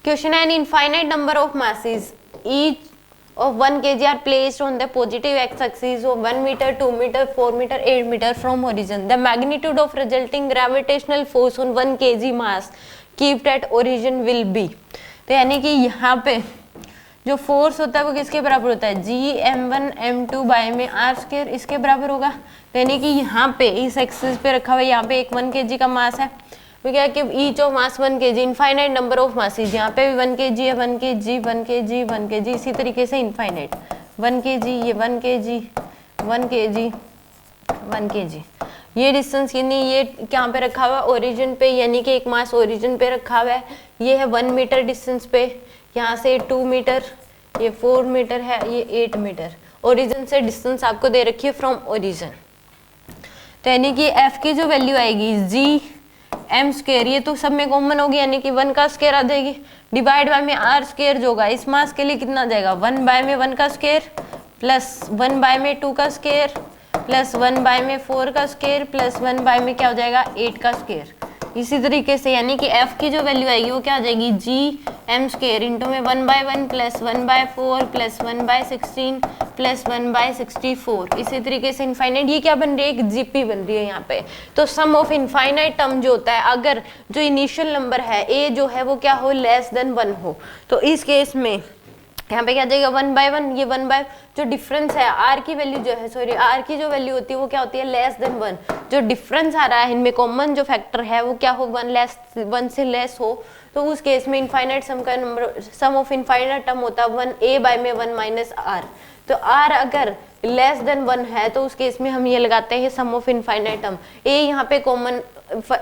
Question: an infinite number of masses, each of 1 kg, are placed on the positive x-axis of 1 meter, 2 meter, 4 meter, 8 meter from horizon. The magnitude of resulting gravitational force on 1 kg mass kept at origin will be. तो यानी कि यहाँ पे जो force होता है वो किसके बराबर होता है, जी m1 m2 बाय में आर स्क्वायर, इसके बराबर होगा। तो यानी कि यहाँ पे इस एक्सिस पे रखा हुआ है, यहाँ पे एक 1 kg का मास है, तो क्या कि each of mass 1 kg, infinite number of masses, यहाँ पे भी 1 kg है, 1 kg 1 kg 1 kg, इसी तरीके से इनफाइनाइट 1 kg, ये 1 kg 1 kg 1 kg। ये डिस्टेंस यानी ये कहाँ पे रखा हुआ है, ओरिजिन पे, यानी कि एक मास ओरिजिन पे रखा हुआ है। ये है 1 मीटर डिस्टेंस पे, यहाँ से 2 मीटर, ये 4 मीटर है, ये 8 मीटर। ओरिजिन से डिस्टेंस आपको दे रखी है फ्रॉम ओरिजिन। तो यानी कि एफ की जो वैल्यू आएगी जी एम स्क्वायर, ये तो सब में कॉमन होगी, यानी कि 1 का स्क्वायर आ जाएगी, डिवाइड बाय में आर स्क्वायर जो होगा इस मास के लिए कितना आ जाएगा, 1 बाय में 1 का स्क्वायर प्लस 1 बाय में 2 का स्क्वायर प्लस 1 बाय में 4 का स्क्वायर प्लस 1 बाय में क्या हो जाएगा 8 का स्क्वायर। इसी तरीके से यानी कि f की जो वैल्यू आएगी वो क्या आ जाएगी, जी एम स्क्वायर इंटू में 1 by 1 plus 1 by 4 plus 1 by 16 plus 1 by 64। इसी तरीके से इनफाइनाइट ये क्या बन रही है, एक जीपी बन रही है यहाँ पे। तो सम ऑफ इनफाइनाइट टर्म जो होता है, अगर जो इनिशियल नंबर है a जो है वो क्या हो, लेस देन 1 हो, तो इस केस में यहाँ पे क्या आ जाएगा 1 बाय 1, ये 1 बाय जो डिफरेंस है आर की वैल्यू जो है, सॉरी आर की जो वैल्यू होती है वो क्या होती है, लेस देन 1। जो डिफरेंस आ रहा है इनमें कॉमन जो फैक्टर है वो क्या हो, 1 से लेस हो, तो उस केस में इनफाइनाइट सम का number, sum of infinite term होता है 1 a बाय में 1 माइनस आर। तो r अगर लेस देन 1 है तो उस केस में हम ये लगाते हैं सम ऑफ इनफाइनाइट टर्म। a यहाँ पे कॉमन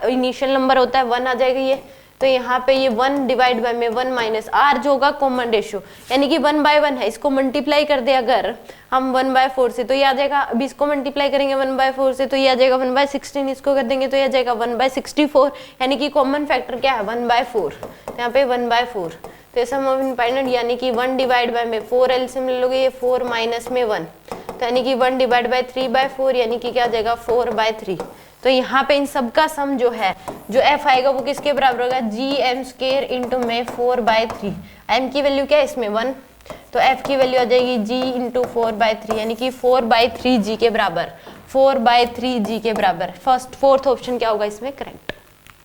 इनिशियल नंबर होता है 1 आ जाएगा ये, तो यहाँ पे ये 1 डिवाइड बाय में 1 माइनस आर जो होगा कॉमन रेशियो, यानी कि 1 बाय 1 है, इसको मल्टीप्लाई कर दे अगर हम 1 बाय 4 से तो ये आ जाएगा, अब इसको मल्टीप्लाई करेंगे 1 बाय 4 से तो ये आ जाएगा 1 बाय 16, इसको कर देंगे तो ये आ जाएगा 1 बाय 64, यानी कि कॉमन फैक्टर क्या है 1 बाय 4, तो यहाँ पे 1 बाय 4। तो सम ऑफ इनफाइनाइट यानी कि 1 डिवाइड बाय में 4 एलसीएम ले लोगे, ये 4 माइनस में 1, तो यानी कि 1 डिवाइड बाय 3 बाय 4, यानी कि क्या आ जाएगा 4 बाय 3। तो यहाँ पे इन सब का सम जो है, जो f आएगा वो किसके बराबर होगा, जी एम स्क्वायर इंटू में 4 बाय 3। m की वैल्यू क्या है इसमें 1, तो f की वैल्यू आ जाएगी g इंटू 4 बाय 3, यानी कि 4 बाय 3 g के बराबर, 4 बाय 3 g के बराबर। फर्स्ट फोर्थ ऑप्शन क्या होगा इसमें करेक्ट।